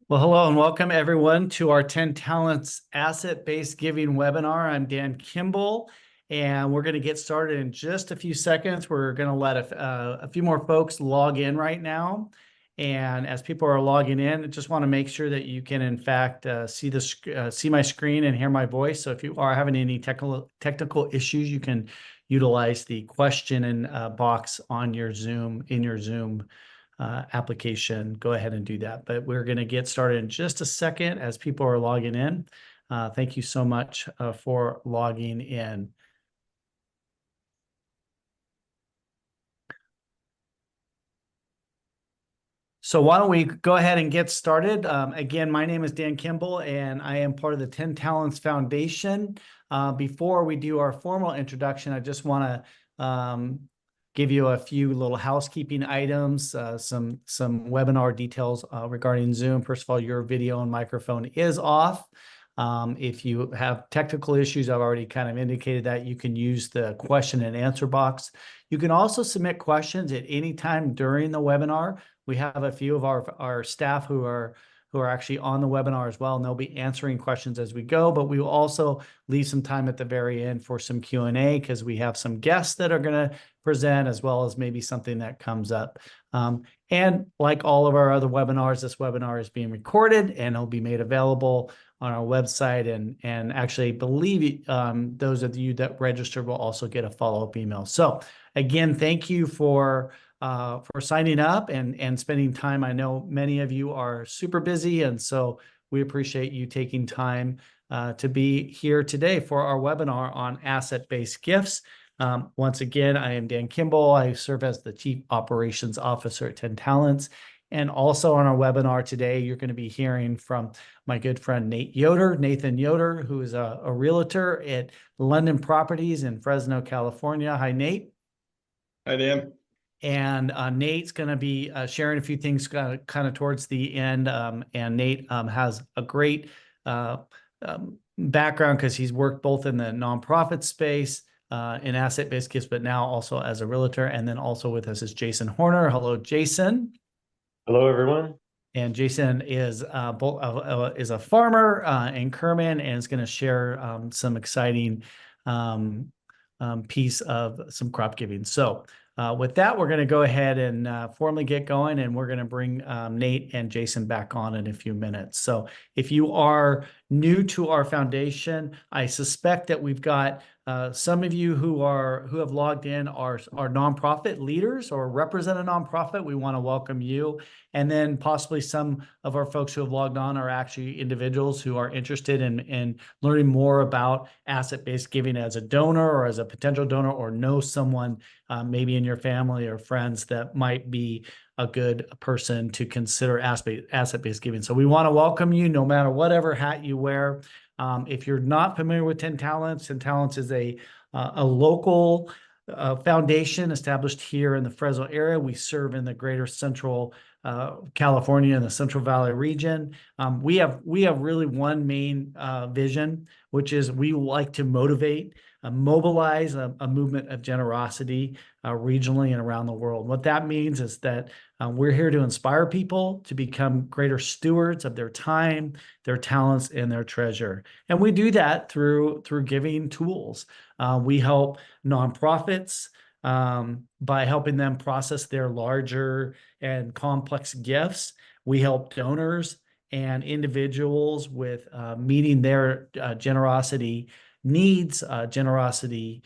Well, hello and welcome everyone to our 10 Talents Asset-Based Giving webinar. I'm Dan Kimball, and we're going to get started in just a few seconds. We're going to let a few more folks log in right now. And as people are logging in, I just want to make sure that you can, in fact, see my screen and hear my voice. So if you are having any technical issues, you can utilize the question and box on your Zoom, in your Zoom application. Go ahead and do that. But we're going to get started in just a second as people are logging in. Thank you so much for logging in. So why don't we go ahead and get started? Again, my name is Dan Kimball, and I am part of the 10 Talents Foundation. Before we do our formal introduction, I just want to give you a few little housekeeping items, some webinar details regarding Zoom. First of all, your video and microphone is off. If you have technical issues, I've already kind of indicated that you can use the question and answer box. You can also submit questions at any time during the webinar. We have a few of our staff who are actually on the webinar as well, and they'll be answering questions as we go, but we will also leave some time at the very end for some Q&A because we have some guests that are going to present, as well as maybe something that comes up. And like all of our other webinars, this webinar is being recorded and it'll be made available on our website. And actually, believe those of you that register will also get a follow-up email. So again, thank you for signing up and spending time. I know many of you are super busy, and so we appreciate you taking time to be here today for our webinar on asset-based gifts. Once again, I am Dan Kimball. I serve as the Chief Operations Officer at 10 Talents. And also on our webinar today, you're going to be hearing from my good friend Nathan Yoder, who is a realtor at London Properties in Fresno, California. Hi, Nate. Hi, Dan. And Nate's going to be sharing a few things kind of towards the end. And Nate has a great background because he's worked both in the nonprofit space, in asset-based gifts, but now also as a realtor. And then also with us is Jason Horner. Hello, Jason. Hello, everyone. And Jason is a farmer in Kerman and is going to share some exciting piece of some crop giving. So with that, we're going to go ahead and formally get going, and we're going to bring Nate and Jason back on in a few minutes. So if you are new to our foundation, I suspect that we've got some of you who have logged in are nonprofit leaders or represent a nonprofit. We want to welcome you. And then possibly some of our folks who have logged on are actually individuals who are interested in learning more about asset-based giving as a donor or as a potential donor, or know someone maybe in your family or friends that might be a good person to consider asset-based giving. So we want to welcome you no matter whatever hat you wear. If you're not familiar with 10 Talents, 10 Talents is a local foundation established here in the Fresno area. We serve in the greater Central California and the Central Valley region. We have really one main vision, which is we like to mobilize a movement of generosity regionally and around the world. What that means is that we're here to inspire people to become greater stewards of their time, their talents, and their treasure. And we do that through giving tools. We help nonprofits by helping them process their larger and complex gifts. We help donors and individuals with meeting their generosity needs, generosity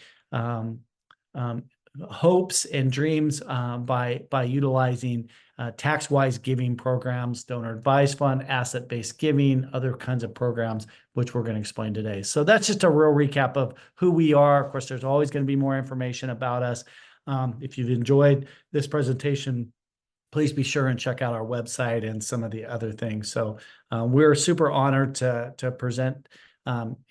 hopes and dreams by utilizing tax-wise giving programs, donor advised fund, asset-based giving, other kinds of programs, which we're going to explain today. So that's just a real recap of who we are. Of course, there's always going to be more information about us. If you've enjoyed this presentation, please be sure and check out our website and some of the other things. So we're super honored to present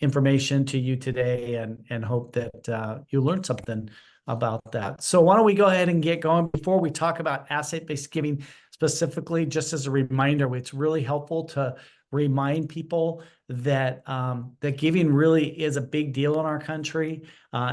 information to you today, and hope that you learned something about that. So why don't we go ahead and get going. Before we talk about asset-based giving specifically, just as a reminder, it's really helpful to remind people that that giving really is a big deal in our country.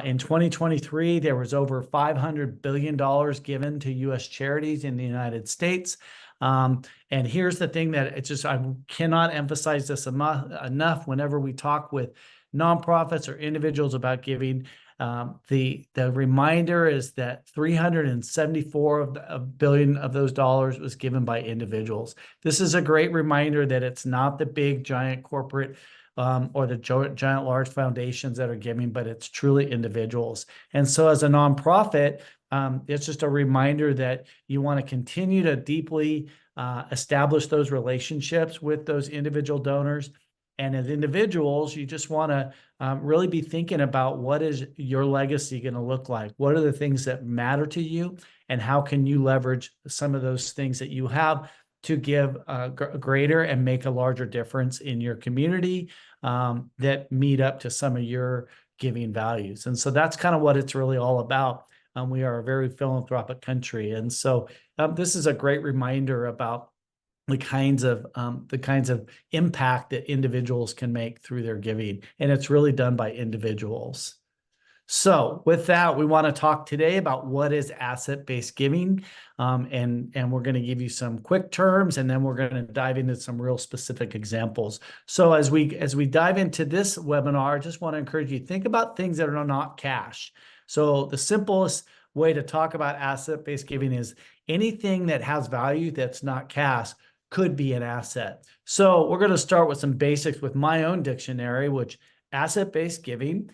In 2023, there was over $500 billion given to U.S. charities in the United States. And here's the thing that it's just, I cannot emphasize this enough whenever we talk with nonprofits or individuals about giving. The reminder is that 374 billion of those dollars was given by individuals. This is a great reminder that it's not the big giant corporate or the giant large foundations that are giving, but it's truly individuals. And so as a nonprofit, it's just a reminder that you want to continue to deeply establish those relationships with those individual donors. And as individuals, you just want to really be thinking about what is your legacy going to look like? What are the things that matter to you? And how can you leverage some of those things that you have to give greater and make a larger difference in your community that meet up to some of your giving values? And so that's kind of what it's really all about. We are a very philanthropic country. And so this is a great reminder about the kinds of impact that individuals can make through their giving. And it's really done by individuals. So with that, we want to talk today about what is asset-based giving. And we're going to give you some quick terms, and then we're going to dive into some real specific examples. So as we dive into this webinar, I just want to encourage you to think about things that are not cash. So the simplest way to talk about asset-based giving is anything that has value that's not cash could be an asset. So we're going to start with some basics with my own dictionary, which asset-based giving,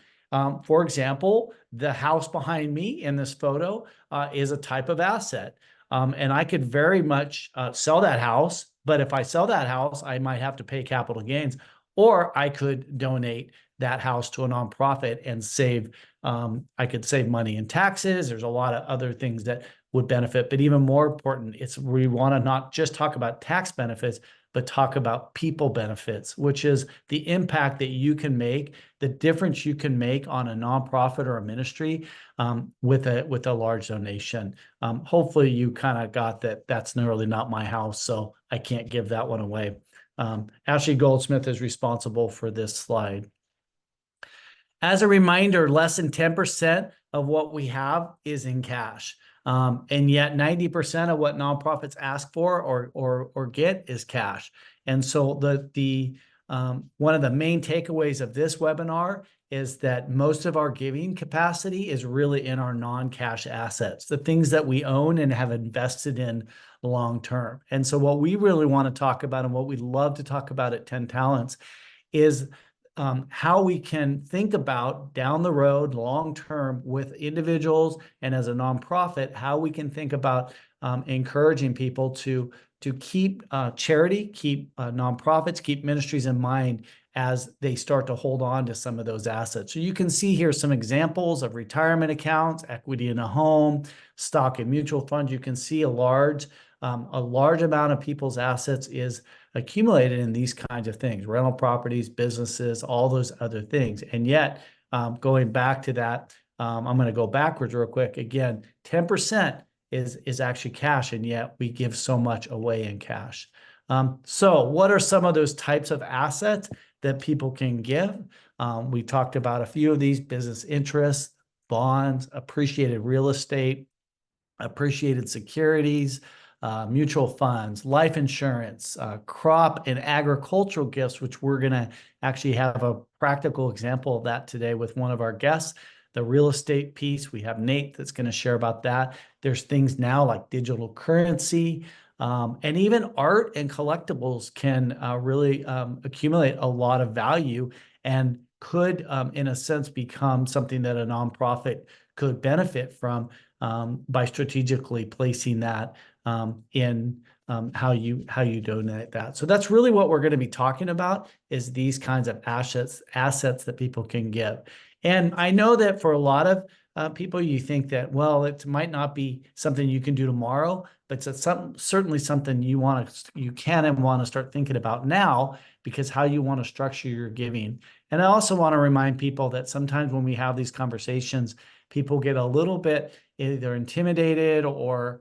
for example, the house behind me in this photo is a type of asset. And I could very much sell that house, but if I sell that house, I might have to pay capital gains, or I could donate that house to a nonprofit and save, I could save money in taxes. There's a lot of other things that would benefit, but even more important, we want to not just talk about tax benefits, but talk about people benefits, which is the impact that you can make, the difference you can make on a nonprofit or a ministry with a large donation. Hopefully you kind of got that. That's really not my house, so I can't give that one away. Ashley Goldsmith is responsible for this slide. As a reminder, less than 10% of what we have is in cash. And yet 90% of what nonprofits ask for or get is cash. And so one of the main takeaways of this webinar is that most of our giving capacity is really in our non-cash assets, the things that we own and have invested in long term. And so what we really want to talk about, and what we love to talk about at 10 Talents, is how we can think about down the road, long term, with individuals and as a nonprofit, how we can think about encouraging people to keep charity, keep nonprofits, keep ministries in mind as they start to hold on to some of those assets. So you can see here some examples of retirement accounts, equity in a home, stock and mutual funds. You can see a large amount of people's assets is accumulated in these kinds of things: rental properties, businesses, all those other things. And yet, going back to that, I'm going to go backwards real quick. Again, 10% is actually cash, and yet we give so much away in cash. So what are some of those types of assets that people can give? We talked about a few of these: business interests, bonds, appreciated real estate, appreciated securities, mutual funds, life insurance, crop and agricultural gifts, which we're going to actually have a practical example of that today with one of our guests. The real estate piece, we have Nate that's going to share about that. There's things now like digital currency, and even art and collectibles can really accumulate a lot of value and could, in a sense, become something that a nonprofit could benefit from by strategically placing that in how you donate that. So that's really what we're going to be talking about, is these kinds of assets that people can give. And I know that for a lot of people, you think that, well, it might not be something you can do tomorrow, but it's certainly something you can and want to start thinking about now, because how you want to structure your giving. And I also want to remind people that sometimes when we have these conversations, people get a little bit either intimidated or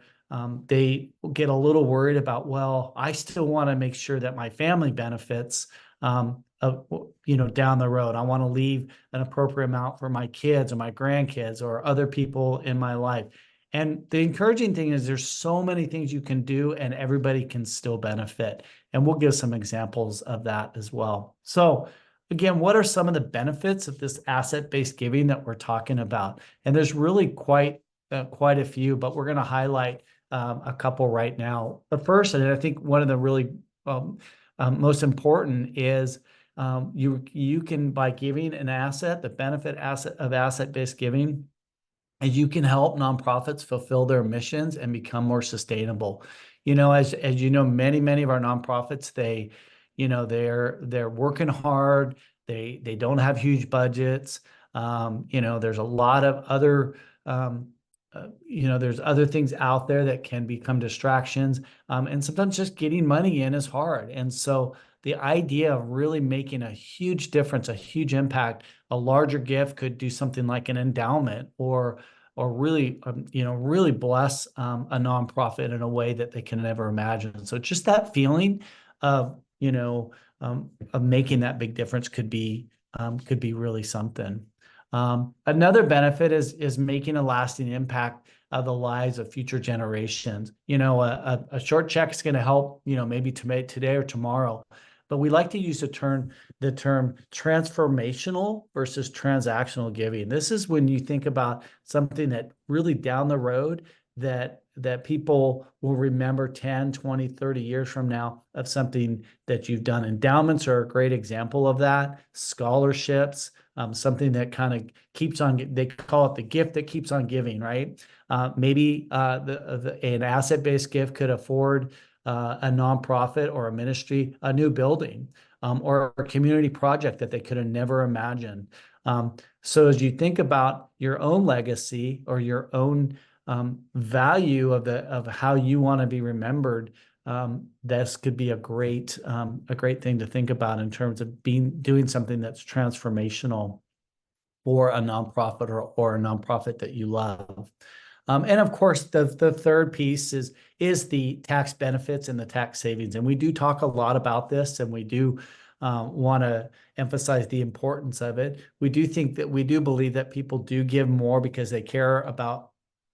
they get a little worried about, well, I still want to make sure that my family benefits, down the road. I want to leave an appropriate amount for my kids or my grandkids or other people in my life. And the encouraging thing is there's so many things you can do and everybody can still benefit. And we'll give some examples of that as well. So again, what are some of the benefits of this asset-based giving that we're talking about? And there's really quite a few, but we're going to highlight a couple right now. The first, and I think one of the really most important is you can, by giving an asset, the benefit of asset-based giving, and you can help nonprofits fulfill their missions and become more sustainable. As you know, many of our nonprofits, they're working hard. They don't have huge budgets. There's a lot of other there's other things out there that can become distractions. And sometimes just getting money in is hard. And so the idea of really making a huge difference, a huge impact, a larger gift could do something like an endowment or really, really bless a nonprofit in a way that they can never imagine. So just that feeling of, of making that big difference could be really something. Another benefit is making a lasting impact of the lives of future generations. A short check is going to help, maybe today or tomorrow, but we like to use the term transformational versus transactional giving. This is when you think about something that really down the road that people will remember 10, 20, 30 years from now of something that you've done. Endowments are a great example of that. Scholarships, something that kind of keeps on, they call it the gift that keeps on giving, right? Maybe an asset-based gift could afford a nonprofit or a ministry a new building, or a community project that they could have never imagined. So as you think about your own legacy or your own value of how you want to be remembered, this could be a great thing to think about in terms of doing something that's transformational for a nonprofit or a nonprofit that you love. And of course, the third piece is the tax benefits and the tax savings. And we do talk a lot about this, and we do want to emphasize the importance of it. We do believe that people do give more because they care about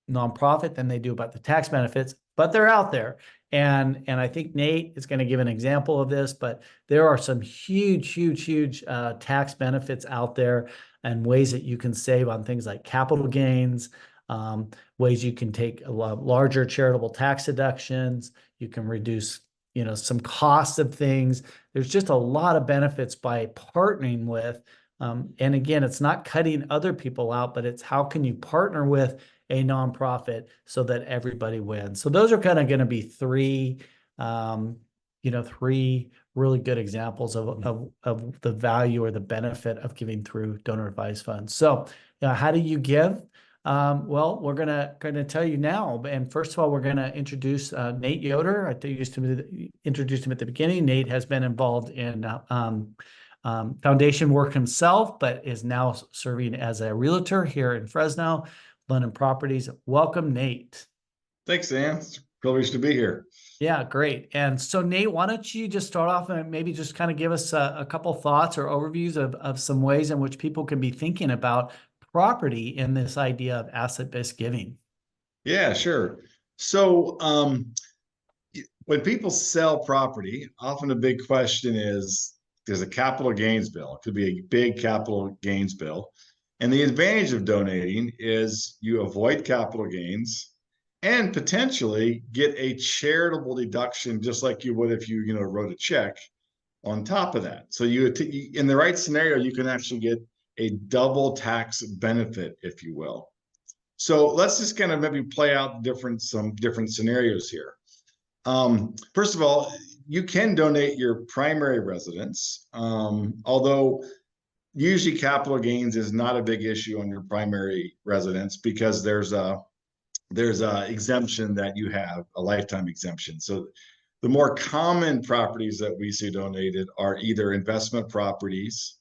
nonprofit than they do about the tax benefits, but they're out there. And I think Nate is going to give an example of this, but there are some huge tax benefits out there and ways that you can save on things like capital gains, ways you can take a lot larger charitable tax deductions. You can reduce, some costs of things. There's just a lot of benefits by partnering with. And again, it's not cutting other people out, but it's how can you partner with a nonprofit so that everybody wins. So those are kind of going to be three really good examples of the value or the benefit of giving through donor advised funds. So how do you give? Well, we're gonna tell you now. And first of all, we're gonna introduce Nate Yoder. I introduced him at the beginning. Nate has been involved in foundation work himself, but is now serving as a realtor here in Fresno, London Properties. Welcome, Nate. Thanks, Dan. It's a privilege to be here. Yeah, great. And so, Nate, why don't you just start off and maybe just kind of give us a couple thoughts or overviews of some ways in which people can be thinking about property in this idea of asset-based giving? Yeah, sure. So when people sell property, often the big question is, there's a capital gains bill. It could be a big capital gains bill. And the advantage of donating is you avoid capital gains and potentially get a charitable deduction, just like you would if you wrote a check on top of that. So in the right scenario, you can actually get a double tax benefit, if you will. So let's just kind of maybe play out some different scenarios here. First of all, you can donate your primary residence, although usually capital gains is not a big issue on your primary residence because there's a exemption that you have, a lifetime exemption. So the more common properties that we see donated are either investment properties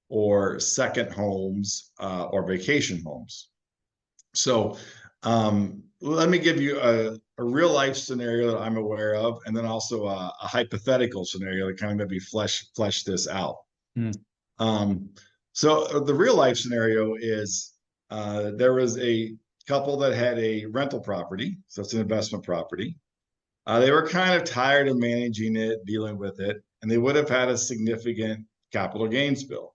or second homes or vacation homes. So let me give you a real life scenario that I'm aware of, and then also a hypothetical scenario that kind of maybe flesh this out. Mm. Um, so the real life scenario is there was a couple that had a rental property, so it's an investment property. They were kind of tired of managing it, dealing with it, and they would have had a significant capital gains bill.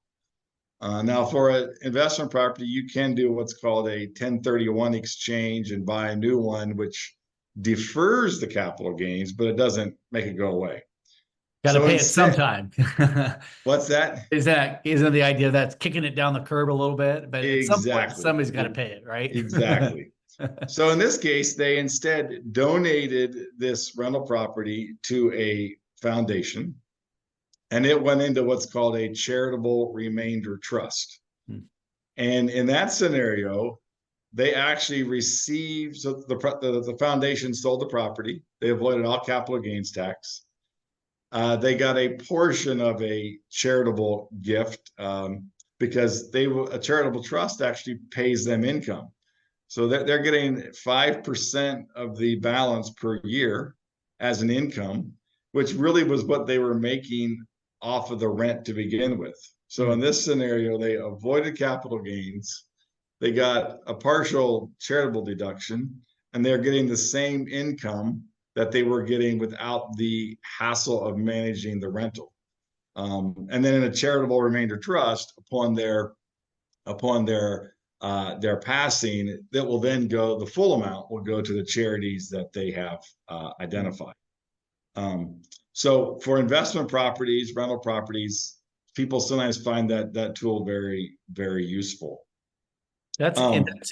Now, for an investment property, you can do what's called a 1031 exchange and buy a new one, which defers the capital gains, but it doesn't make it go away. Got to So pay it instead, sometime. what's that? Isn't the idea that's kicking it down the curb a little bit, but at some point Exactly. somebody's got to pay it, right? Exactly. So in this case, they instead donated this rental property to a foundation, and it went into what's called a charitable remainder trust. Hmm. And in that scenario, they actually received, so the foundation sold the property. They avoided all capital gains tax. They got a portion of a charitable gift because a charitable trust actually pays them income. So they're getting 5% of the balance per year as an income, which really was what they were making off of the rent to begin with. So in this scenario, they avoided capital gains. They got a partial charitable deduction, and they're getting the same income that they were getting without the hassle of managing the rental. And then in a charitable remainder trust, upon their passing, that will then go, the full amount will go to the charities that they have identified. So for investment properties, rental properties, people sometimes find that tool very, very useful. That's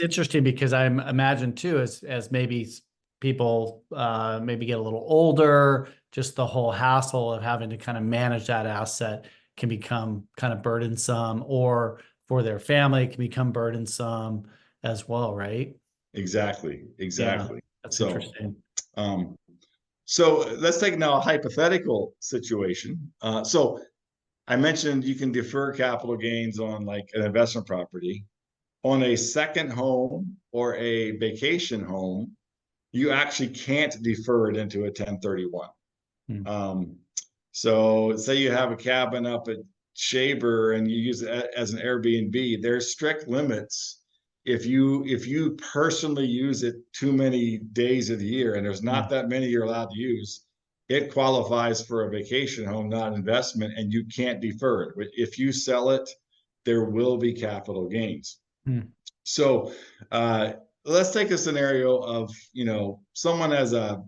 interesting because I imagine too, as maybe people maybe get a little older, just the whole hassle of having to kind of manage that asset can become kind of burdensome, or for their family it can become burdensome as well, right? Exactly. Yeah, Exactly. that's So, interesting. um, so let's take now a hypothetical situation. So I mentioned you can defer capital gains on like an investment property. On a second home or a vacation home, you actually can't defer it into a 1031. Hmm. Um, so say you have a cabin up at Shaver and you use it as an Airbnb, there's strict limits. If you personally use it too many days of the year, and there's Hmm. not that many you're allowed to use, it qualifies for a vacation home, not investment, and you can't defer it. If you sell it, there will be capital gains. Hmm. So let's take a scenario of someone has a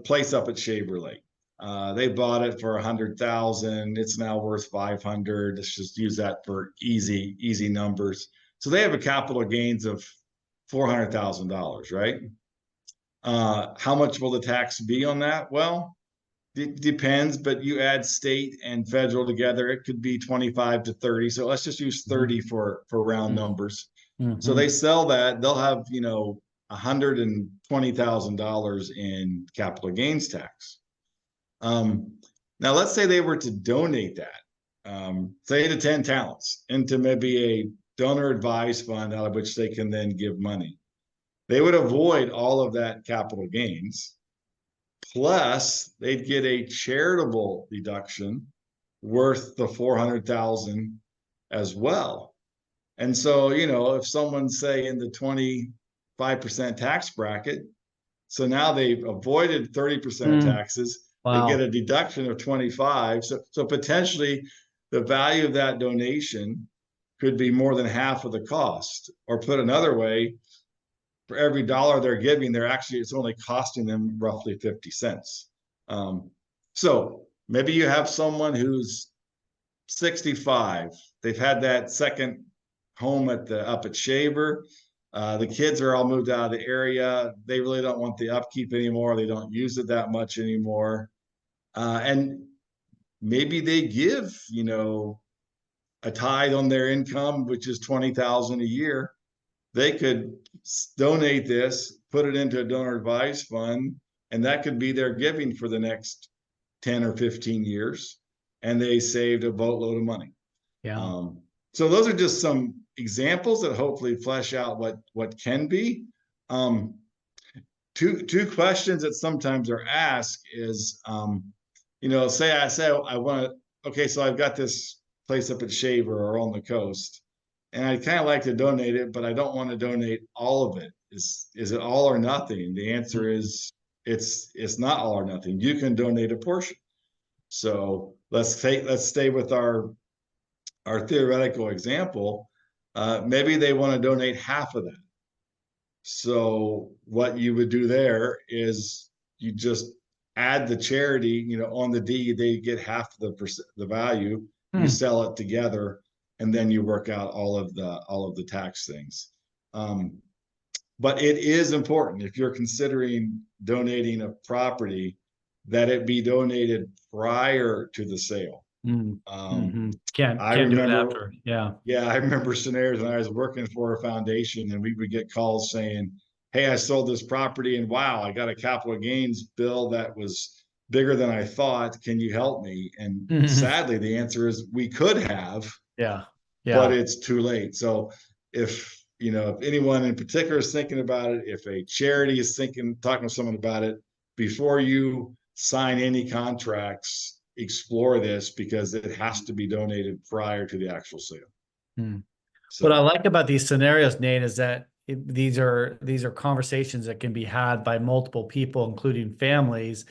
place up at Shaver Lake. They bought it for 100,000. It's now worth 500. Let's just use that for easy numbers. So they have a capital gains of $400,000, right? How much will the tax be on that? Well, it depends, but you add state and federal together, it could be 25 to 30. So let's just use 30 for round numbers. So Mm-hmm. they sell that, they'll have, $120,000 in capital gains tax. Now let's say they were to donate that, say to 10 talents into maybe a donor advised fund out of which they can then give money. They would avoid all of that capital gains. Plus, they'd get a charitable deduction worth the 400,000 as well. And so, if someone's say in the 25% tax bracket, so now they've avoided 30% of Mm. taxes, they get Wow. a deduction of 25. So potentially the value of that donation could be more than half of the cost. Or put another way, for every dollar they're giving, it's only costing them roughly 50 cents. So maybe you have someone who's 65. They've had that second home up at Shaver. The kids are all moved out of the area. They really don't want the upkeep anymore. They don't use it that much anymore. And maybe they give, a tithe on their income, which is 20,000 a year. They could donate this, put it into a donor advised fund, and that could be their giving for the next 10 or 15 years. And they saved a boatload of money. Yeah. So those are just some examples that hopefully flesh out what can be. two questions that sometimes are asked is, say I want to, okay, so I've got this place up at Shaver or on the coast, and I'd kind of like to donate it, but I don't want to donate all of it. Is it all or nothing? The answer Mm. is it's not all or nothing. You can donate a portion. So let's stay with our theoretical example. Maybe they want to donate half of that. So what you would do there is you just add the charity, on the deed, they get half the value, you Hmm. sell it together, and then you work out all of the tax things. Um, but it is important if you're considering donating a property that it be donated prior to the sale. Mm. Um, Hmm. I Can't do it remember after. Yeah. yeah, I remember scenarios when I was working for a foundation and we would get calls saying, "Hey, I sold this property and wow, I got a capital gains bill that was bigger than I thought. Can you help me?" And sadly, the answer is we could have, Yeah. but Yeah. it's too late. So if anyone in particular is thinking about it, if a charity is talking to someone about it, before you sign any contracts, explore this because it has to be donated prior to the actual sale. Hmm. What I So, like about these scenarios, Nate, is that these are conversations that can be had by multiple people, including families.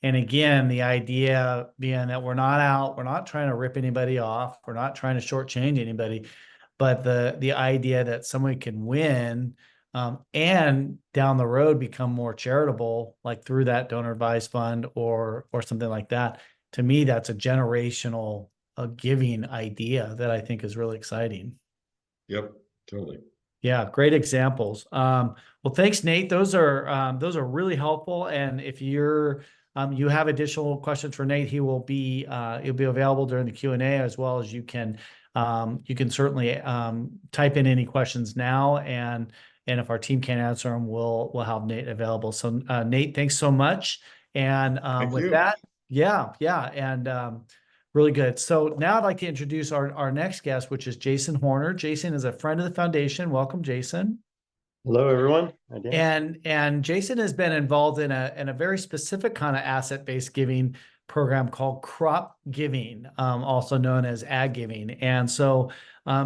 And again, the idea being that we're not trying to rip anybody off, we're not trying to shortchange anybody, but the idea that somebody can win, and down the road become more charitable, like through that donor advised fund or something like that. To me, that's a generational giving idea that I think is really exciting. yep, totally. Yeah, great examples. Well, thanks, Nate. Those are really helpful. And if you have additional questions for Nate, he'll be available during the Q&A, as well as you can certainly type in any questions now, and if our team can't answer them, we'll have Nate available. So Nate, thanks so much. And Thank with you. that, yeah, and really good. So now I'd like to introduce our next guest, which is Jason Horner. Jason is a friend of the foundation. Welcome, Jason. Hello, everyone. Hi, Dan. And Jason has been involved in a very specific kind of asset-based giving program called crop giving, also known as ag giving. And so,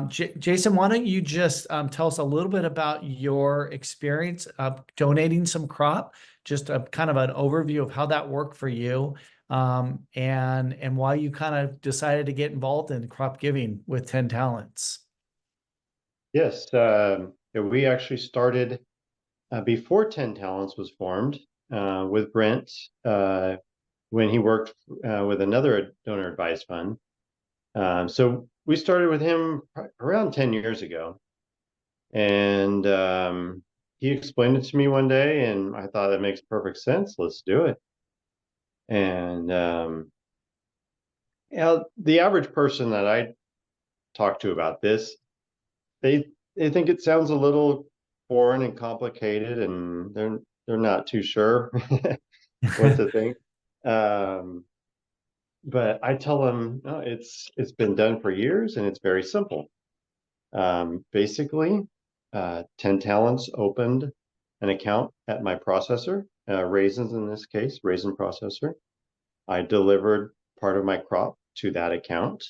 Jason, why don't you just tell us a little bit about your experience of donating some crop, just a kind of an overview of how that worked for you, and why you kind of decided to get involved in crop giving with 10 Talents. Yes, we actually started before 10 Talents was formed with Brent when he worked with another donor advised fund. So we started with him around 10 years ago. And he explained it to me one day, and I thought that makes perfect sense. Let's do it. And the average person that I talk to about this, they think it sounds a little foreign and complicated, and they're not too sure what to think. But I tell them, no, it's been done for years, and it's very simple. Basically, 10 Talents opened an account at my processor, Raisins in this case, raisin processor. I delivered part of my crop to that account.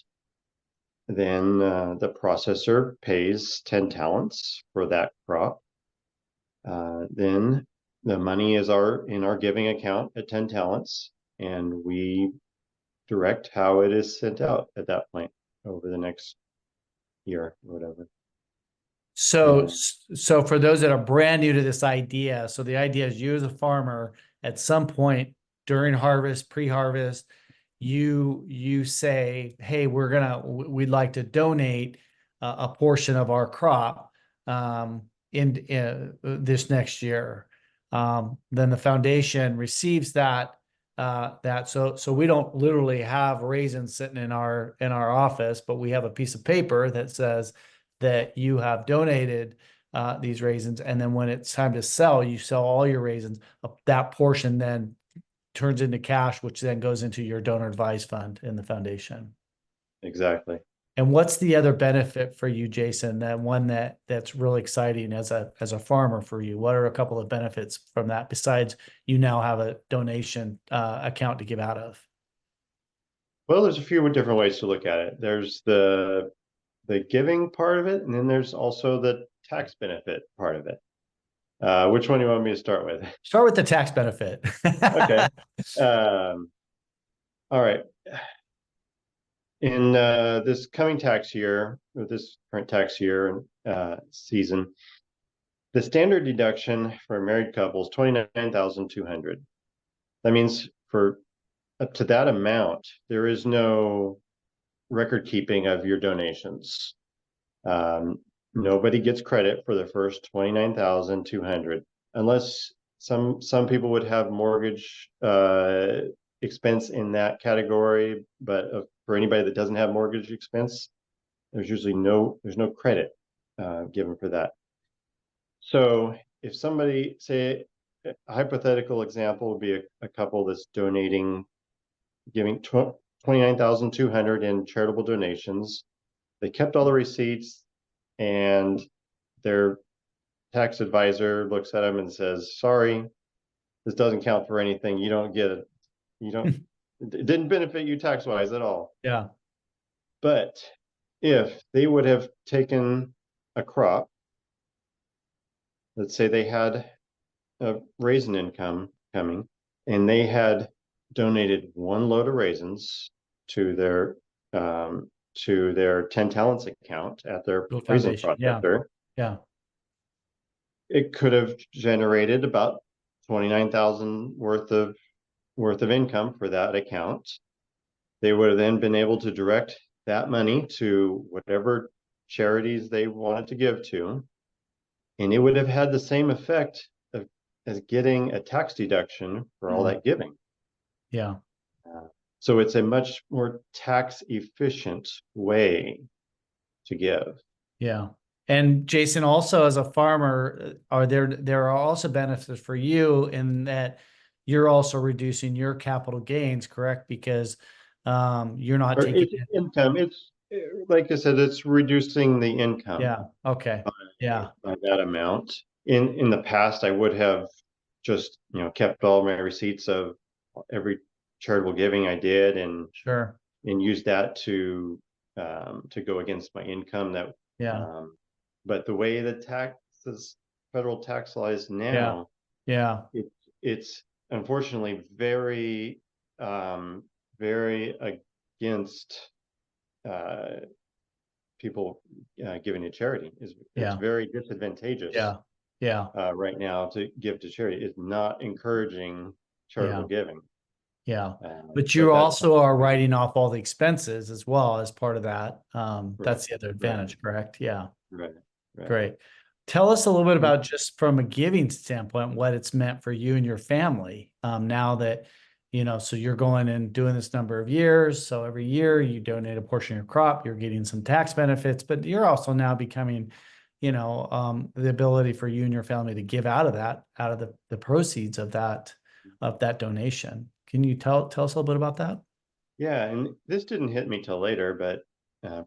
Then the processor pays 10 Talents for that crop. Then the money is in our giving account at 10 Talents, and we direct how it is sent out at that point over the next year or whatever. So, And so for those that are brand new to this idea, so the idea is you as a farmer, at some point during harvest, pre-harvest, you say, "Hey, we'd like to donate a portion of our crop in this next year." Then the foundation receives so we don't literally have raisins sitting in our office, but we have a piece of paper that says that you have donated these raisins, and then when it's time to sell, you sell all your raisins. That portion then turns into cash, which then goes into your donor advised fund in the foundation. exactly. And what's the other benefit for you, Jason? That one that's really exciting as a farmer for you. What are a couple of benefits from that besides you now have a donation account to give out of? Well, there's a few different ways to look at it. There's the giving part of it, and then there's also the tax benefit part of it. Which one do you want me to start with? Start with the tax benefit. Okay. All right. In this coming tax year, or this current tax year season, the standard deduction for a married couple is $29,200. That means for up to that amount, there is no record keeping of your donations. Nobody gets credit for the first $29,200 unless some people would have mortgage expense in that category, but for anybody that doesn't have mortgage expense, there's usually no credit given for that. So if somebody, say, a hypothetical example would be a couple that's giving $29,200 in charitable donations. They kept all the receipts, and their tax advisor looks at them and says, "Sorry, this doesn't count for anything. You don't get it. You don't. It didn't benefit you tax-wise at all." Yeah. But if they would have taken a crop, let's say they had a raisin income coming, and they had donated one load of raisins to their 10 talents account at their Little raisin foundation. Yeah. processor, Yeah. it could have generated about 29,000 worth of income for that account. They would have then been able to direct that money to whatever charities they wanted to give to, and it would have had the same effect as getting a tax deduction for all that giving. Yeah. So it's a much more tax efficient way to give. Yeah. And Jason, also as a farmer, there are also benefits for you in that you're also reducing your capital gains, correct? Because you're not taking income. It's like I said, it's reducing the income. Yeah. Okay. Yeah. By that amount. In the past, I would have just kept all my receipts of every charitable giving I did, and Sure. used that to go against my income. That Yeah. But the way the federal tax law is now, Yeah. it's unfortunately very very against people giving to charity. It's very disadvantageous. Yeah. Right now to give to charity is not encouraging charitable giving. Yeah. But you also are writing off all the expenses as well as part of that. That's the other advantage, correct? Yeah. Right. Great. Tell us a little bit about, just from a giving standpoint, what it's meant for you and your family. Now that, so you're going and doing this number of years. So every year you donate a portion of your crop, you're getting some tax benefits, but you're also now becoming, the ability for you and your family to give out of the proceeds of that donation. Can you tell us a little bit about that? Yeah, and this didn't hit me till later, but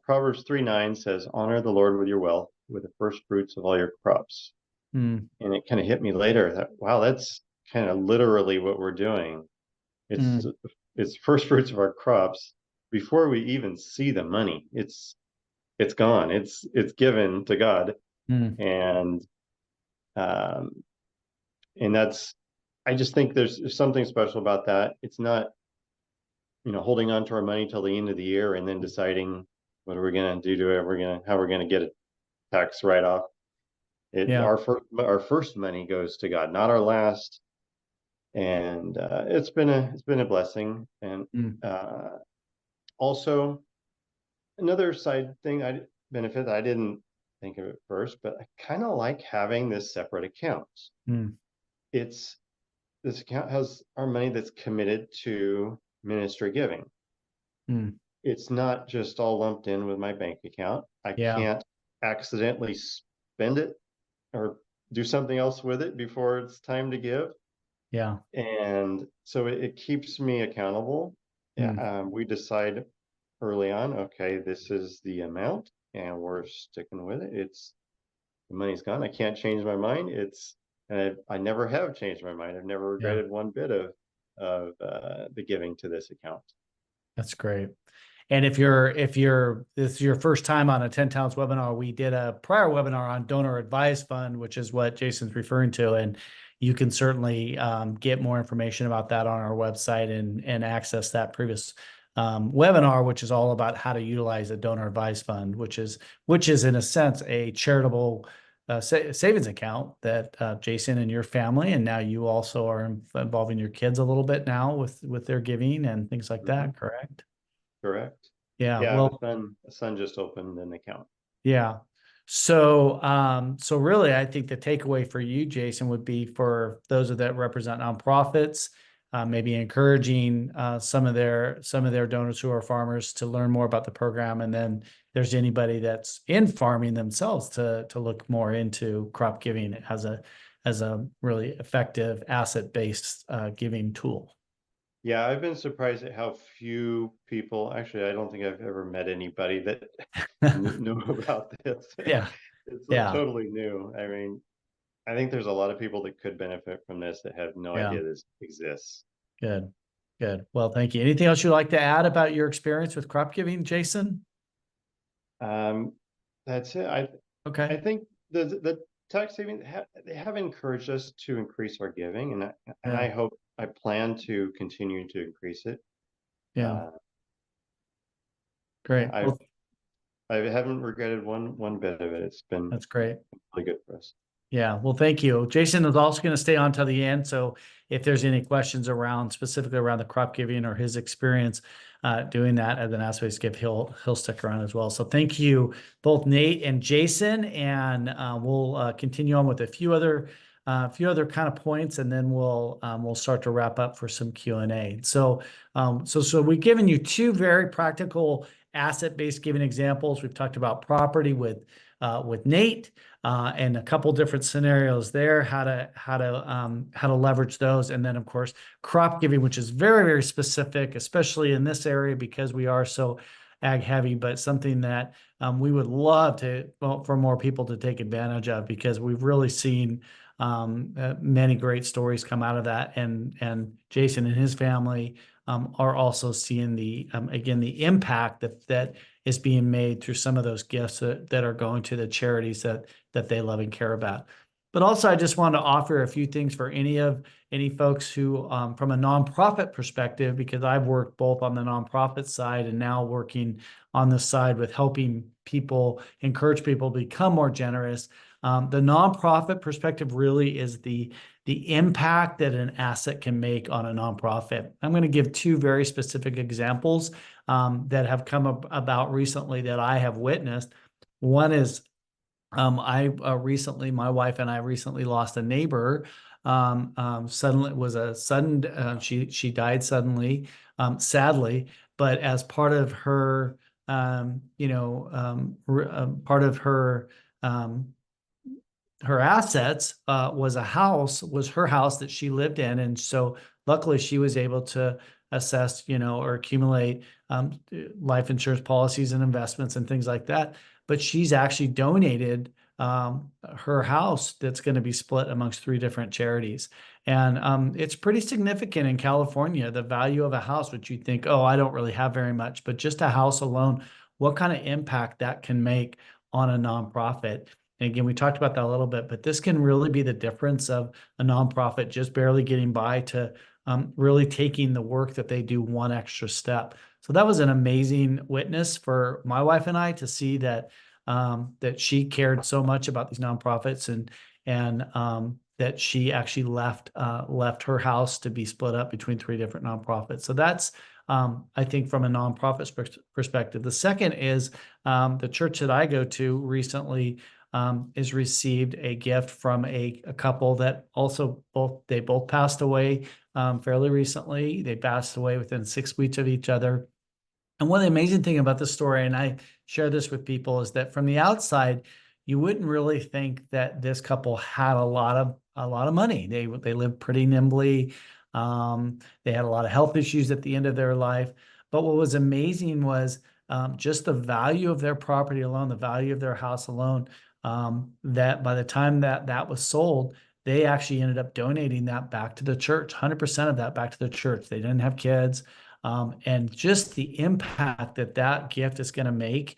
Proverbs 3:9 says, "Honor the Lord with your wealth, with the first fruits of all your crops." And it kind of hit me later that, wow, that's kind of literally what we're doing. It's first fruits of our crops before we even see the money. It's gone. It's given to God, and that's. I just think there's something special about that. It's not, holding on to our money till the end of the year and then deciding what are we going to do to it. How we're going to get a tax write-off. Our first money goes to God, not our last. And it's been a blessing. And also another side thing benefit I didn't think of it first, but I kind of like having this separate account. This account has our money that's committed to ministry giving. It's not just all lumped in with my bank account. I can't accidentally spend it or do something else with it before it's time to give. And so it keeps me accountable. We decide early on, okay, this is the amount and we're sticking with it. The money's gone. I can't change my mind. I never have changed my mind. I've never Yeah, regretted one bit of the giving to this account. that's great. And if this is your first time on a 10 Talents webinar, we did a prior webinar on donor advised fund, which is what Jason's referring to. And you can certainly get more information about that on our website and access that previous webinar, which is all about how to utilize a donor advised fund, which is in a sense a charitable savings account that Jason and your family, and now you also are involving your kids a little bit now with their giving and things like that, correct? Correct. Yeah, Yeah, well, the son just opened an account. yeah. So really, I think the takeaway for you, Jason, would be for those that represent nonprofits, maybe encouraging some of their donors who are farmers to learn more about the program, and then there's anybody that's in farming themselves to look more into crop giving as a really effective asset-based giving tool. Yeah, I've been surprised at how few people, actually, I don't think I've ever met anybody that knew about this. Yeah, It's like yeah, totally new. I mean, I think there's a lot of people that could benefit from this that have no yeah. idea this exists. Good. Good. Well, thank you. Anything else you'd like to add about your experience with crop giving, Jason? Um, that's it. Okay. I think the tax savings they have encouraged us to increase our giving, and Yeah. I plan to continue to increase it. Yeah. Uh, Great. yeah, Well, I haven't regretted one bit of it. It's been that's great. really good for us. Yeah, well, thank you. Jason is also going to stay on till the end. So if there's any questions specifically around the crop giving or his experience doing that as an aspect give, he'll stick around as well. So thank you, both Nate and Jason, and we'll continue on with a few other kind of points, and then we'll start to wrap up for some Q&A. So we've given you two very practical asset-based giving examples. We've talked about property with Nate. And a couple different scenarios there, how to leverage those, and then of course crop giving, which is very, very specific, especially in this area because we are so ag heavy, but something that we would love for more people to take advantage of, because we've really seen many great stories come out of that, and Jason and his family are also seeing again the impact that is being made through some of those gifts that are going to the charities that they love and care about. But also, I just want to offer a few things for any folks who, from a nonprofit perspective, because I've worked both on the nonprofit side and now working on the side with helping people, encourage people to become more generous. The nonprofit perspective really is the impact that an asset can make on a nonprofit. I'm going to give two very specific examples that have come about recently that I have witnessed. One is my wife and I recently lost a neighbor. Suddenly, it was a sudden. She died suddenly, sadly. But as part of her, part of her assets was her house that she lived in, and so luckily she was able to assess, or accumulate life insurance policies and investments and things like that. But she's actually donated her house that's going to be split amongst 3 different charities. And it's pretty significant in California, the value of a house, which you think, oh, I don't really have very much, but just a house alone, what kind of impact that can make on a nonprofit. And again, we talked about that a little bit, but this can really be the difference of a nonprofit just barely getting by to really taking the work that they do one extra step. So that was an amazing witness for my wife and I to see that she cared so much about these nonprofits, and that she actually left her house to be split up between 3 different nonprofits. So that's I think from a nonprofit perspective. The second is the church that I go to recently is received a gift from a couple that also both passed away fairly recently. They passed away within 6 weeks of each other. And one of the amazing thing about this story, and I share this with people, is that from the outside, you wouldn't really think that this couple had a lot of money. They lived pretty nimbly. They had a lot of health issues at the end of their life. But what was amazing was just the value of their property alone, the value of their house alone, that by the time that was sold, they actually ended up donating that back to the church, 100% of that back to the church. They didn't have kids. And just the impact that gift is going to make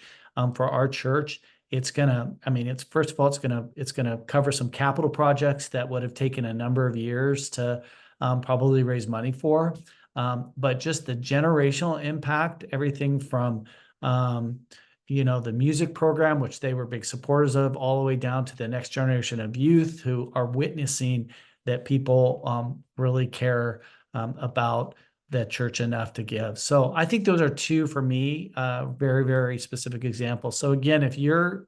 for our church, it's going to, I mean, it's first of all, it's going to cover some capital projects that would have taken a number of years to probably raise money for. But just the generational impact, everything from, the music program, which they were big supporters of, all the way down to the next generation of youth who are witnessing that people really care about the church enough to give. So I think those are two for me, very, very specific examples. So again, if you're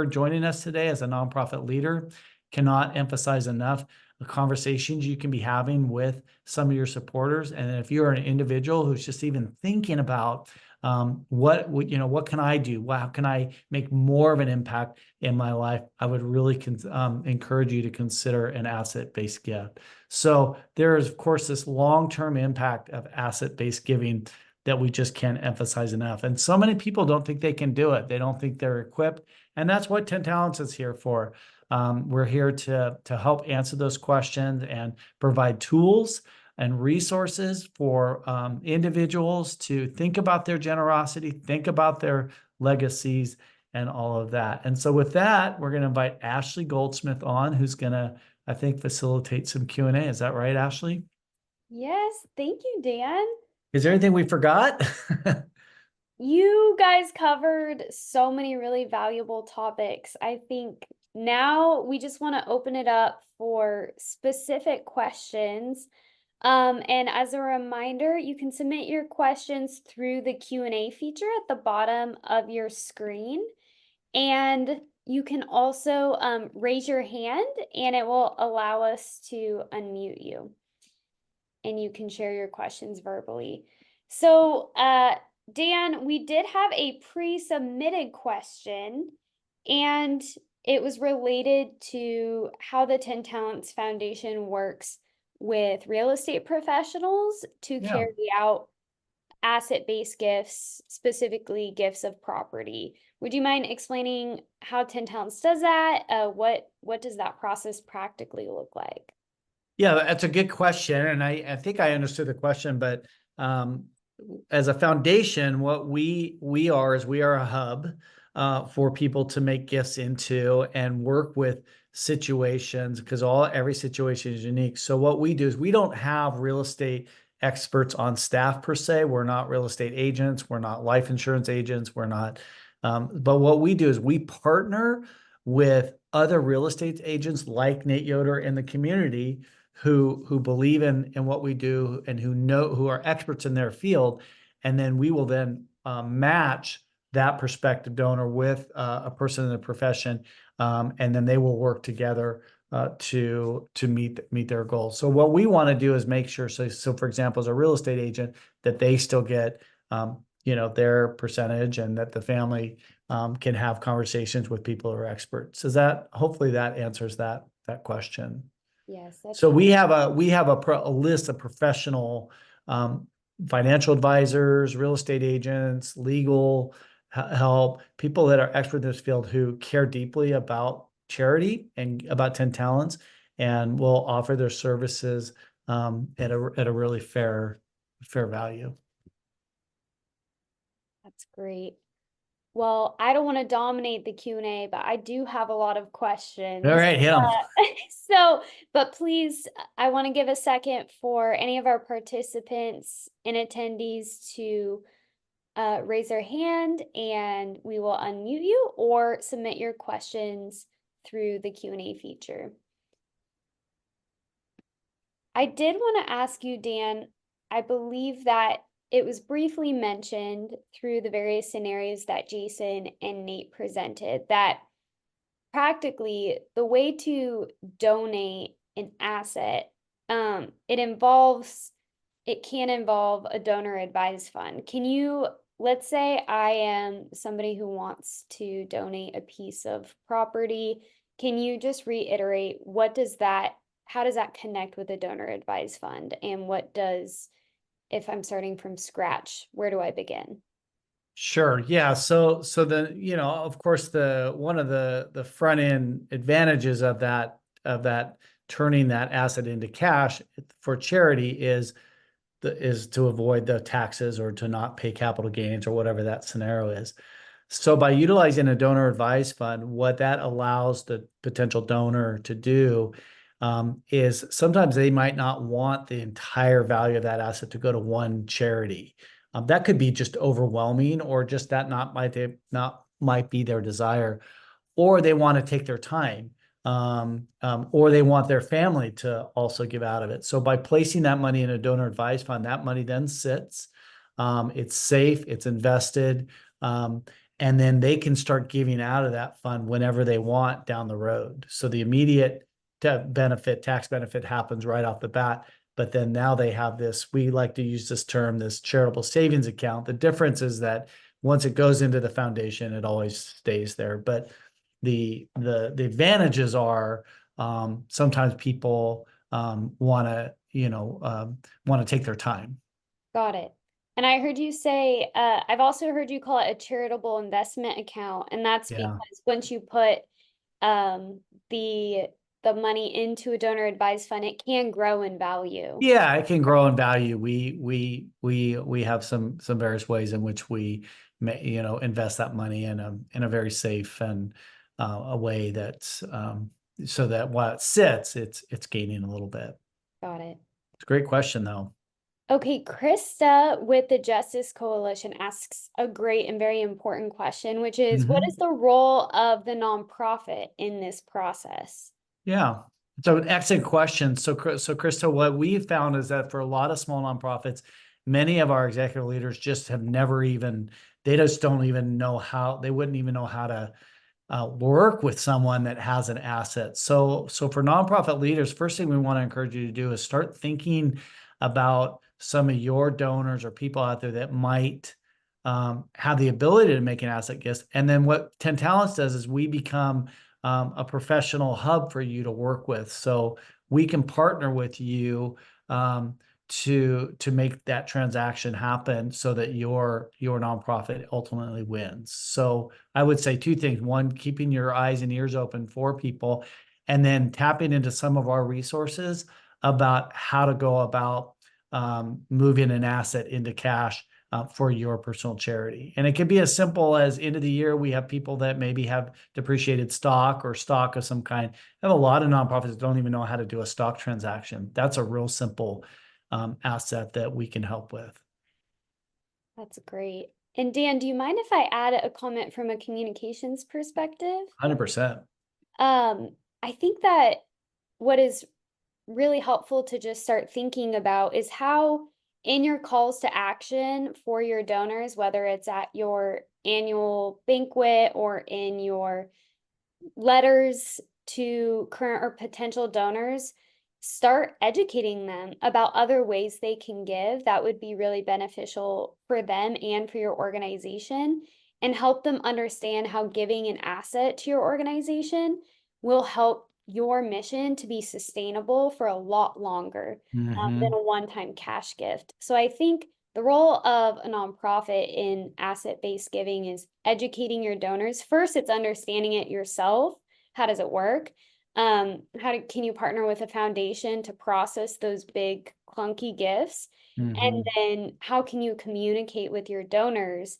joining us today as a nonprofit leader, cannot emphasize enough the conversations you can be having with some of your supporters. And if you're an individual who's just even thinking about what can I do? How can I make more of an impact in my life? I would really encourage you to consider an asset-based gift. So there is, of course, this long-term impact of asset-based giving that we just can't emphasize enough. And so many people don't think they can do it. They don't think they're equipped. And that's what 10 Talents is here for. We're here to help answer those questions and provide tools and resources for individuals to think about their generosity, think about their legacies, and all of that. And so with that, we're going to invite Ashley Goldsmith on, who's going to, I think, facilitate some Q&A. Is that right, Ashley? Yes, thank you, Dan. Is there anything we forgot? You guys covered so many really valuable topics. I think now we just want to open it up for specific questions. And as a reminder, you can submit your questions through the Q&A feature at the bottom of your screen. And you can also raise your hand and it will allow us to unmute you. And you can share your questions verbally. So, Dan, we did have a pre-submitted question, and it was related to how the 10 Talents Foundation works with real estate professionals to carry out asset-based gifts, specifically gifts of property. Would you mind explaining how 10 Talents does that? What does that process practically look like? Yeah, that's a good question. And I think I understood the question, but as a foundation, what we are a hub for people to make gifts into and work with situations, because every situation is unique. So what we do is we don't have real estate experts on staff per se. We're not real estate agents. We're not life insurance agents. We're not. But what we do is we partner with other real estate agents like Nate Yoder in the community who believe in what we do and who are experts in their field. And then we will then match that prospective donor with a person in the profession. And then they will work together to meet their goals. So what we want to do is make sure, so for example, as a real estate agent, that they still get their percentage, and that the family can have conversations with people who are experts. Hopefully that answers that question. Yes. So we have a list of professional financial advisors, real estate agents, legal help, people that are expert in this field who care deeply about charity and about 10 Talents, and will offer their services at a really fair value. That's great. Well, I don't want to dominate the Q&A, but I do have a lot of questions. All right, hit 'em. But please, I want to give a second for any of our participants and attendees to raise their hand, and we will unmute you, or submit your questions through the Q&A feature. I did want to ask you, Dan, I believe that it was briefly mentioned through the various scenarios that Jason and Nate presented that practically the way to donate an asset, it can involve a donor advised fund. Let's say I am somebody who wants to donate a piece of property. Can you just reiterate how does that connect with a donor advised fund? And if I'm starting from scratch, where do I begin? Sure. Yeah. So the, of course, one of the front end advantages of that turning that asset into cash for charity is to avoid the taxes or to not pay capital gains or whatever that scenario is. So by utilizing a donor advised fund, what that allows the potential donor to do is sometimes they might not want the entire value of that asset to go to one charity. That could be just overwhelming, or just that not might be their desire, or they want to take their time, or they want their family to also give out of it. So by placing that money in a donor advised fund, that money then sits. It's safe, it's invested, and then they can start giving out of that fund whenever they want down the road. So the immediate tax benefit happens right off the bat. But then now they have this, we like to use this term, this charitable savings account. The difference is that once it goes into the foundation, it always stays there. But the advantages are sometimes people want to take their time. Got it. And I heard you say, I've also heard you call it a charitable investment account, and that's Yeah. because once you put the money into a donor advised fund, it can grow in value. Yeah, it can grow in value. We have some various ways in which we may, invest that money in a very safe and a way that's so that while it sits, it's gaining a little bit. Got it. It's a great question though. Okay, Krista with the Justice Coalition asks a great and very important question, which is, what is the role of the nonprofit in this process? Yeah, so an excellent question. So Krista, what we've found is that for a lot of small nonprofits, many of our executive leaders just have never even, they just don't even know how, they wouldn't even know how to work with someone that has an asset. So for nonprofit leaders, first thing we want to encourage you to do is start thinking about some of your donors or people out there that might have the ability to make an asset gift. And then what 10 Talents does is we become a professional hub for you to work with. So we can partner with you to make that transaction happen so that your nonprofit ultimately wins. So I would say two things. One, keeping your eyes and ears open for people, and then tapping into some of our resources about how to go about moving an asset into cash for your personal charity. And it can be as simple as end of the year, we have people that maybe have depreciated stock or stock of some kind. I have a lot of nonprofits that don't even know how to do a stock transaction. That's a real simple asset that we can help with. That's great. And Dan, do you mind if I add a comment from a communications perspective? 100%. I think that what is really helpful to just start thinking about is how in your calls to action for your donors, whether it's at your annual banquet or in your letters to current or potential donors, start educating them about other ways they can give that would be really beneficial for them and for your organization, and help them understand how giving an asset to your organization will help your mission to be sustainable for a lot longer than a one-time cash gift. So I think the role of a nonprofit in asset-based giving is educating your donors. First, it's understanding it yourself. How does it work? Can you partner with a foundation to process those big clunky gifts? And then how can you communicate with your donors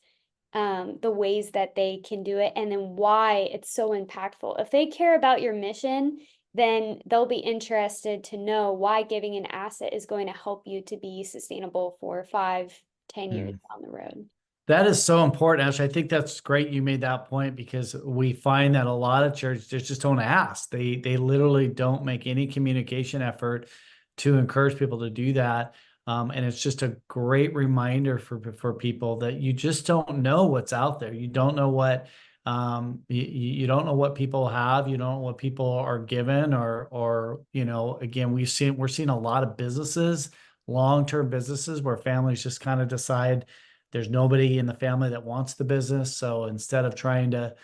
the ways that they can do it, and then why it's so impactful? If they care about your mission, then they'll be interested to know why giving an asset is going to help you to be sustainable for 5-10 years down the road. That is so important, Ash. I think that's great you made that point, because we find that a lot of churches just don't ask. They literally don't make any communication effort to encourage people to do that. And it's just a great reminder for people that you just don't know what's out there. You don't know what you don't know what people have. You don't know what people are given, or again, we're seeing a lot of businesses, long-term businesses, where families just kind of decide there's nobody in the family that wants the business. So instead of trying to,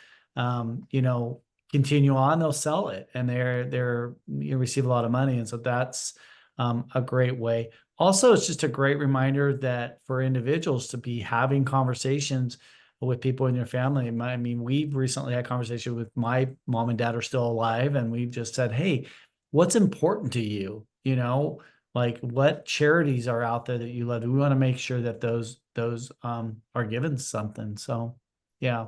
continue on, they'll sell it, and you receive a lot of money. And so that's a great way. Also, it's just a great reminder that for individuals to be having conversations with people in your family. I mean, we've recently had conversation with my mom and dad are still alive, and we've just said, hey, what's important to you? You know, like what charities are out there that you love? We want to make sure that those are given something. So yeah,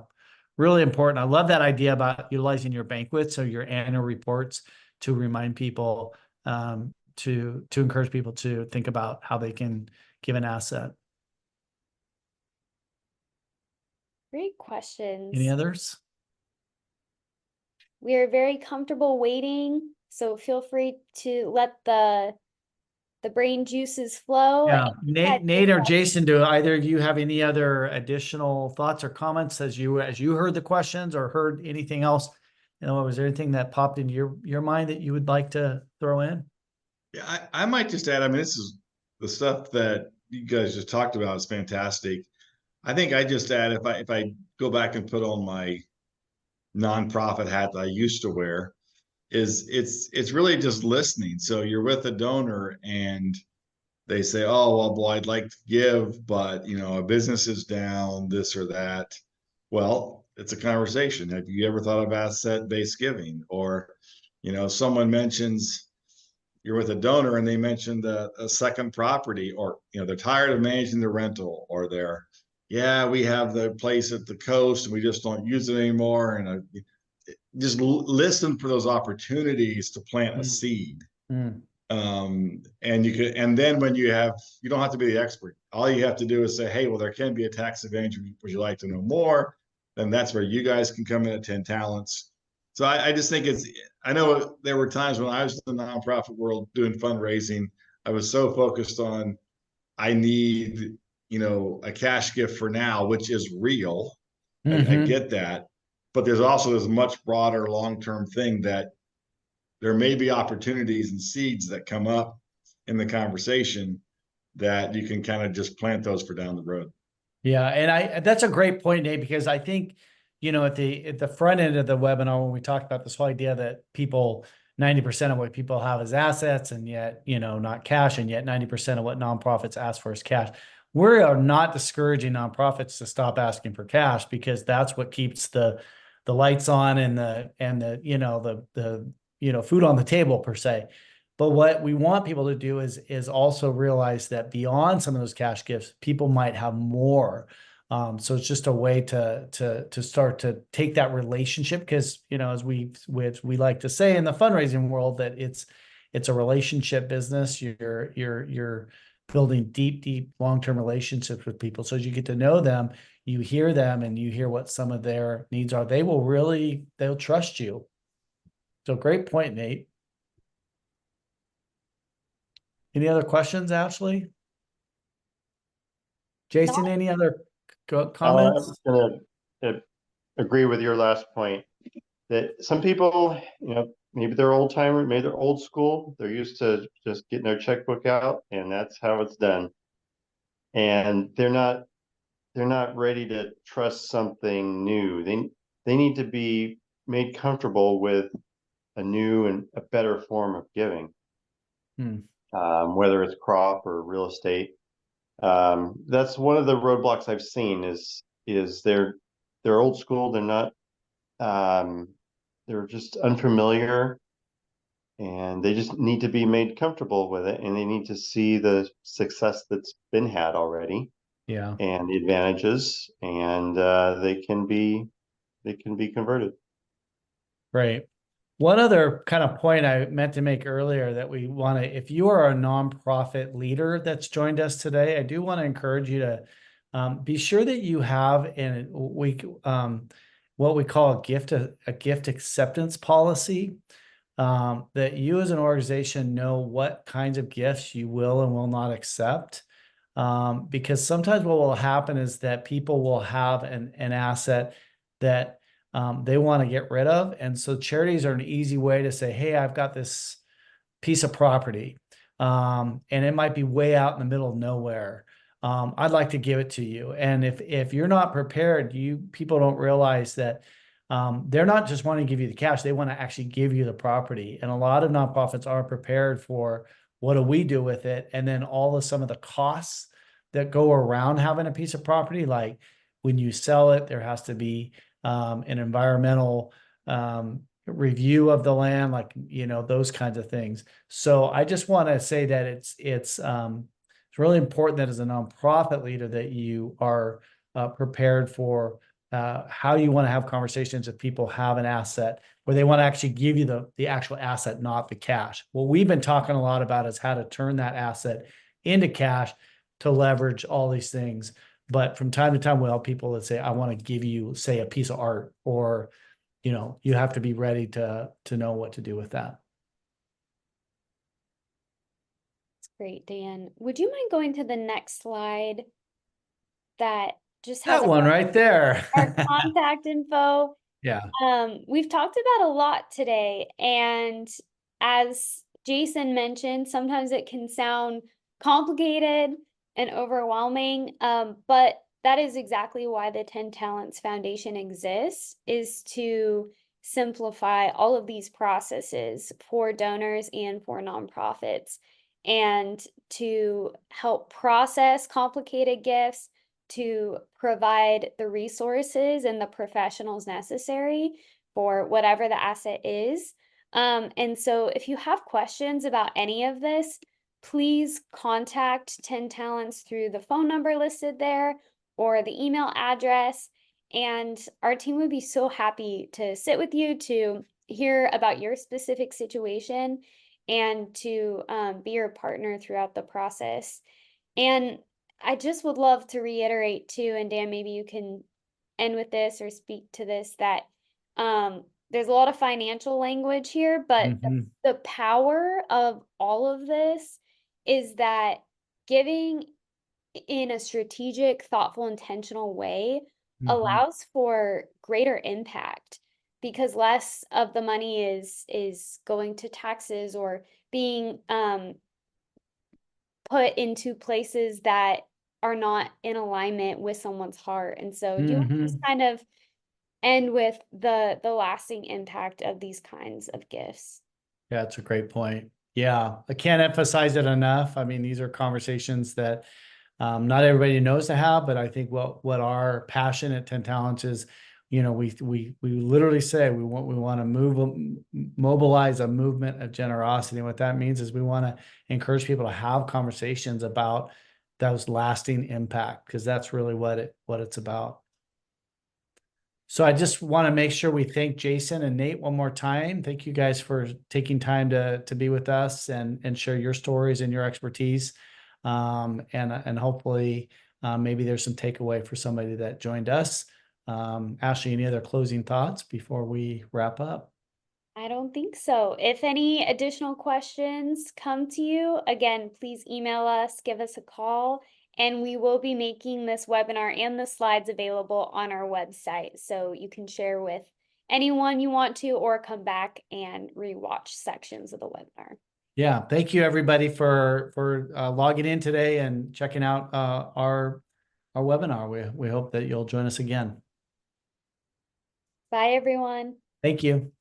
really important. I love that idea about utilizing your banquets or your annual reports to remind people, to encourage people to think about how they can give an asset. Great questions. Any others? We are very comfortable waiting, so feel free to let the brain juices flow. Yeah, Yeah, Nate or Jason, do either of you have any other additional thoughts or comments as you heard the questions or heard anything else? You know, was there anything that popped into your mind that you would like to throw in? Yeah, I might just add, I mean, this is the stuff that you guys just talked about is fantastic. I think I just add, if I go back and put on my nonprofit hat that I used to wear, is it's really just listening. So you're with a donor and they say, oh, well, boy, I'd like to give, but you know, a business is down, this or that. Well, it's a conversation. Have you ever thought of asset-based giving? Or, you know, someone mentions you're with a donor and they mentioned a second property, or you know, they're tired of managing the rental, or they're, yeah, we have the place at the coast and we just don't use it anymore. And just listen for those opportunities to plant a seed. Mm. And you could, and then when you don't have to be the expert. All you have to do is say, hey, well, there can be a tax advantage. Would you like to know more? Then that's where you guys can come in at 10 talents. So I just think I know there were times when I was in the nonprofit world doing fundraising, I was so focused on, I need, you know, a cash gift for now, which is real. I get that. But there's also this much broader long-term thing that there may be opportunities and seeds that come up in the conversation that you can kind of just plant those for down the road. Yeah, and that's a great point, Nate, because I think, you know, at the front end of the webinar, when we talked about this whole idea that 90% of what people have is assets, and yet, you know, not cash, and yet 90% of what nonprofits ask for is cash. We are not discouraging nonprofits to stop asking for cash, because that's what keeps the lights on and the you know, the you know, food on the table per se. But what we want people to do is also realize that beyond some of those cash gifts, people might have more. So it's just a way to start to take that relationship, because, you know, as we like to say in the fundraising world, that it's a relationship business. You're building deep long-term relationships with people. So as you get to know them, you hear them and you hear what some of their needs are, they'll trust you. So great point, Nate. Any other questions, Ashley? Jason, any other comments? I'm going to agree with your last point, that some people, you know, maybe they're old timer, maybe they're old school. They're used to just getting their checkbook out and that's how it's done. And they're not ready to trust something new. They need to be made comfortable with a new and a better form of giving. Whether it's crop or real estate. That's one of the roadblocks I've seen is they're old school. They're not, they're just unfamiliar, and they just need to be made comfortable with it, and they need to see the success that's been had already. Yeah. And the advantages, and they can be converted. Right. One other kind of point I meant to make earlier, that we want to, if you are a nonprofit leader that's joined us today, I do want to encourage you to be sure that you have what we call a gift acceptance policy, that you as an organization know what kinds of gifts you will and will not accept. Because sometimes what will happen is that people will have an asset that they want to get rid of. And so charities are an easy way to say, hey, I've got this piece of property, and it might be way out in the middle of nowhere. I'd like to give it to you. And if you're not prepared, people don't realize that they're not just wanting to give you the cash, they want to actually give you the property. And a lot of nonprofits aren't prepared for, what do we do with it? And then some of the costs that go around having a piece of property, like when you sell it, there has to be an environmental review of the land, like, those kinds of things. So I just want to say that it's really important that as a nonprofit leader that you are prepared for how you want to have conversations if people have an asset where they want to actually give you the actual asset, not the cash. What we've been talking a lot about is how to turn that asset into cash to leverage all these things. But from time to time, we'll have people that say, I want to give you, say, a piece of art, or, you have to be ready to know what to do with that. That's great, Dan. Would you mind going to the next slide that just has That one right there. our contact info? Yeah. We've talked about a lot today, and as Jason mentioned, sometimes it can sound complicated and overwhelming, but that is exactly why the 10 Talents Foundation exists, is to simplify all of these processes for donors and for nonprofits, and to help process complicated gifts, to provide the resources and the professionals necessary for whatever the asset is. And so if you have questions about any of this, please contact 10 Talents through the phone number listed there or the email address. And our team would be so happy to sit with you to hear about your specific situation and to be your partner throughout the process. And I just would love to reiterate too, and Dan, maybe you can end with this or speak to this, that there's a lot of financial language here, but the power of all of this is that giving in a strategic, thoughtful, intentional way allows for greater impact, because less of the money is going to taxes or being put into places that are not in alignment with someone's heart. And so do you want to just kind of end with the lasting impact of these kinds of gifts? Yeah, it's a great point. Yeah, I can't emphasize it enough. I mean, these are conversations that not everybody knows to have, but I think what our passion at 10 Talents is, we literally say we want to mobilize a movement of generosity. And what that means is we want to encourage people to have conversations about those lasting impact, because that's really what it's about. So I just want to make sure we thank Jason and Nate one more time. Thank you guys for taking time to be with us and share your stories and your expertise. And hopefully maybe there's some takeaway for somebody that joined us. Ashley, any other closing thoughts before we wrap up? I don't think so. If any additional questions come to you, again, please email us, give us a call, and we will be making this webinar and the slides available on our website, so you can share with anyone you want to, or come back and rewatch sections of the webinar. Yeah, thank you everybody for logging in today and checking out our webinar. We hope that you'll join us again. Bye, everyone. Thank you.